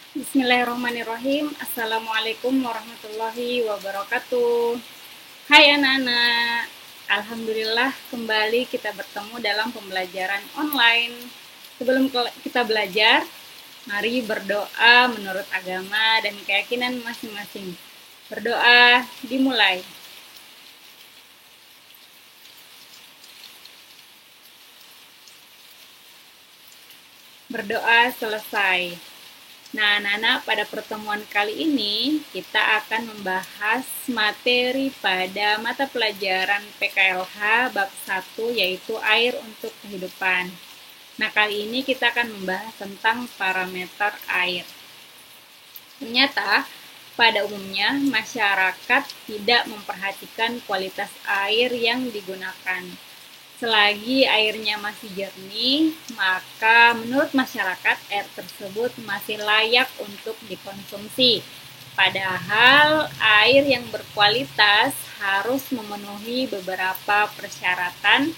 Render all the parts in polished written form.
Bismillahirrahmanirrahim. Assalamualaikum warahmatullahi wabarakatuh. Hai anak-anak. Alhamdulillah kembali kita bertemu dalam pembelajaran online. Sebelum kita belajar, mari berdoa menurut agama dan keyakinan masing-masing. Berdoa dimulai. Berdoa selesai. Nah, anak-anak, pada pertemuan kali ini kita akan membahas materi pada mata pelajaran PKLH bab 1 yaitu air untuk kehidupan. Nah, kali ini kita akan membahas tentang parameter air. Ternyata, pada umumnya masyarakat tidak memperhatikan kualitas air yang digunakan. Selagi airnya masih jernih, maka menurut masyarakat air tersebut masih layak untuk dikonsumsi. Padahal air yang berkualitas harus memenuhi beberapa persyaratan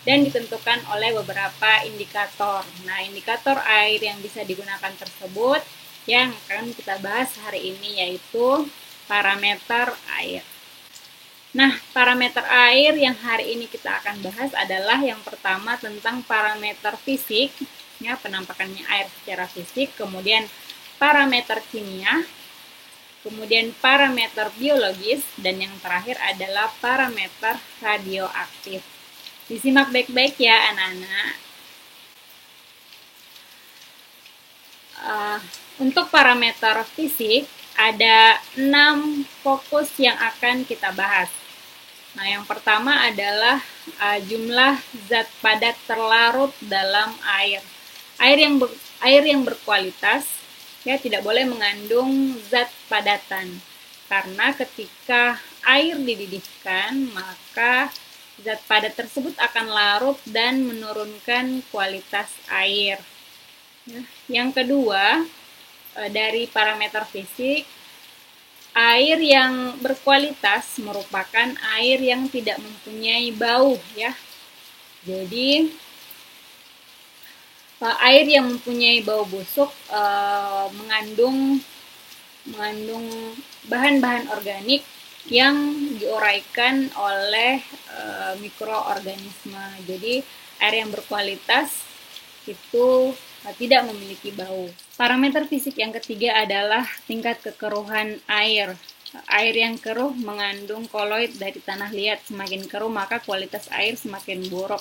dan ditentukan oleh beberapa indikator. Nah, indikator air yang bisa digunakan tersebut yang akan kita bahas hari ini yaitu parameter air. Nah, parameter air yang hari ini kita akan bahas adalah yang pertama tentang parameter fisik, ya, penampakannya air secara fisik, kemudian parameter kimia, kemudian parameter biologis, dan yang terakhir adalah parameter radioaktif. Disimak baik-baik ya anak-anak. Untuk parameter fisik, ada 6 fokus yang akan kita bahas. Nah, yang pertama adalah jumlah zat padat terlarut dalam air. Air yang berkualitas ya tidak boleh mengandung zat padatan. Karena ketika air dididihkan, maka zat padat tersebut akan larut dan menurunkan kualitas air. Yang kedua, dari parameter fisik, air yang berkualitas merupakan air yang tidak mempunyai bau ya. Jadi air yang mempunyai bau busuk mengandung bahan-bahan organik yang diuraikan oleh mikroorganisme. Jadi air yang berkualitas itu tidak memiliki bau. Parameter fisik yang ketiga adalah tingkat kekeruhan air. Air yang keruh mengandung koloid dari tanah liat. Semakin keruh maka kualitas air semakin buruk.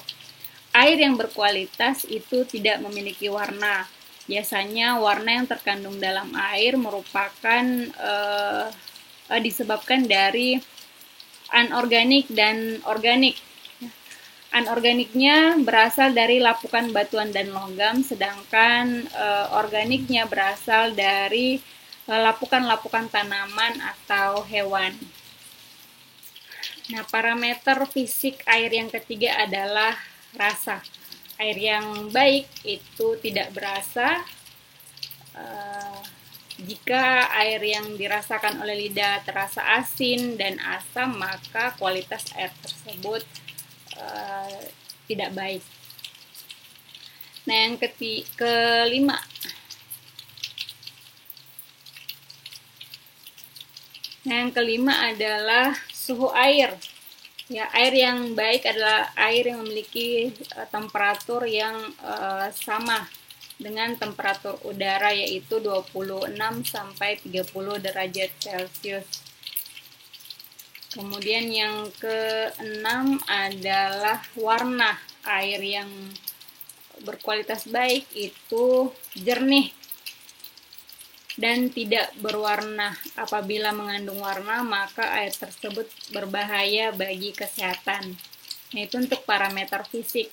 Air yang berkualitas itu tidak memiliki warna. Biasanya warna yang terkandung dalam air merupakan disebabkan dari anorganik dan organik. Anorganiknya berasal dari lapukan batuan dan logam, sedangkan organiknya berasal dari lapukan-lapukan tanaman atau hewan. Nah, parameter fisik air yang ketiga adalah rasa. Air yang baik itu tidak berasa. Jika air yang dirasakan oleh lidah terasa asin dan asam, maka kualitas air tersebut tidak baik. Nah, yang kelima, adalah suhu air. Ya, air yang baik adalah air yang memiliki temperatur yang sama dengan temperatur udara yaitu 26 sampai 30 derajat Celcius. Kemudian yang keenam adalah warna. Air yang berkualitas baik itu jernih dan tidak berwarna. Apabila mengandung warna, maka air tersebut berbahaya bagi kesehatan. Nah, itu untuk parameter fisik.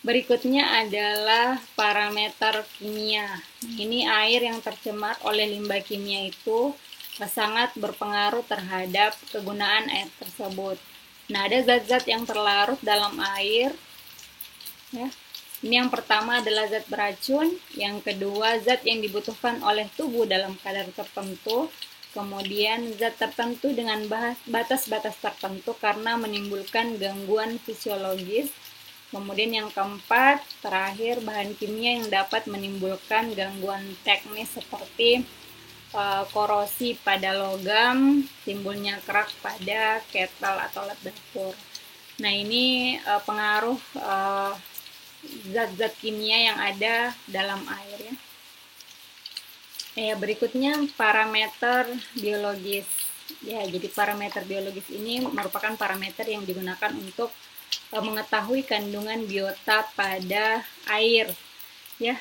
Berikutnya adalah parameter kimia. Ini air yang tercemar oleh limbah kimia itu sangat berpengaruh terhadap kegunaan air tersebut. Nah, ada zat-zat yang terlarut dalam air. Ya. Ini yang pertama adalah zat beracun, yang kedua zat yang dibutuhkan oleh tubuh dalam kadar tertentu, kemudian zat tertentu dengan batas-batas tertentu karena menimbulkan gangguan fisiologis, Kemudian yang keempat, terakhir, bahan kimia yang dapat menimbulkan gangguan teknis seperti korosi pada logam, timbulnya kerak pada kettle atau alat dapur. Nah, ini pengaruh zat-zat kimia yang ada dalam air ya. Berikutnya parameter biologis. Ya, jadi parameter biologis ini merupakan parameter yang digunakan untuk mengetahui kandungan biota pada air. Ya,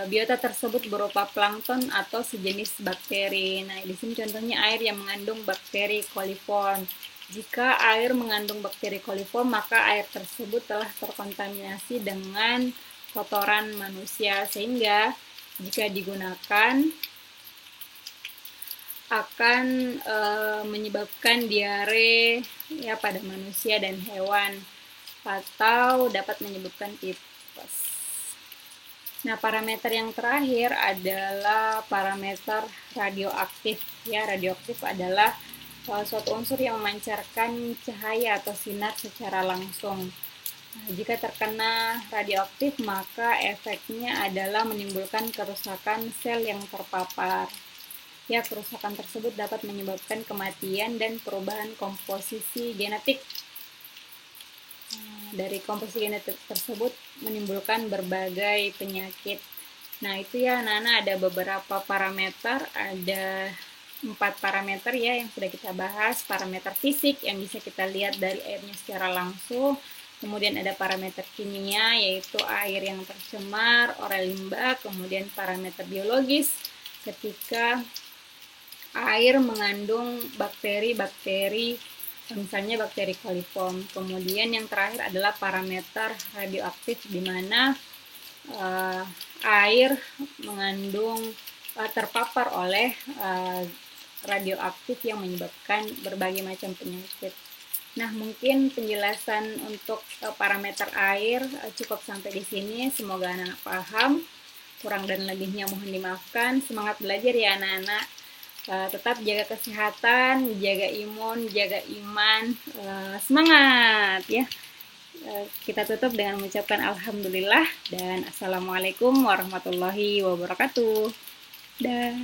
biota tersebut berupa plankton atau sejenis bakteri. Nah, di sini contohnya air yang mengandung bakteri coliform. Jika air mengandung bakteri coliform, maka air tersebut telah terkontaminasi dengan kotoran manusia, sehingga jika digunakan akan menyebabkan diare ya pada manusia dan hewan atau dapat menyebabkan tipes. Nah, parameter yang terakhir adalah parameter radioaktif. Ya, radioaktif adalah suatu unsur yang memancarkan cahaya atau sinar secara langsung. Nah, jika terkena radioaktif, maka efeknya adalah menimbulkan kerusakan sel yang terpapar. Ya, kerusakan tersebut dapat menyebabkan kematian dan perubahan komposisi genetik. Dari komposisi genetik tersebut menimbulkan berbagai penyakit. Nah, itu ya anak-anak, ada beberapa parameter, ada 4 parameter ya yang sudah kita bahas. Parameter fisik yang bisa kita lihat dari airnya secara langsung. Kemudian ada parameter kimia, yaitu air yang tercemar, oral limbah. Kemudian parameter biologis, ketika air mengandung bakteri-bakteri, misalnya bakteri coliform. Kemudian yang terakhir adalah parameter radioaktif, di mana air mengandung terpapar oleh radioaktif yang menyebabkan berbagai macam penyakit. Nah, mungkin penjelasan untuk parameter air cukup sampai di sini. Semoga anak-anak paham. Kurang dan lebihnya mohon dimaafkan. Semangat belajar ya anak-anak. Tetap jaga kesehatan, jaga imun, jaga iman. Semangat ya. Kita tutup dengan mengucapkan alhamdulillah dan assalamualaikum warahmatullahi wabarakatuh. Dah.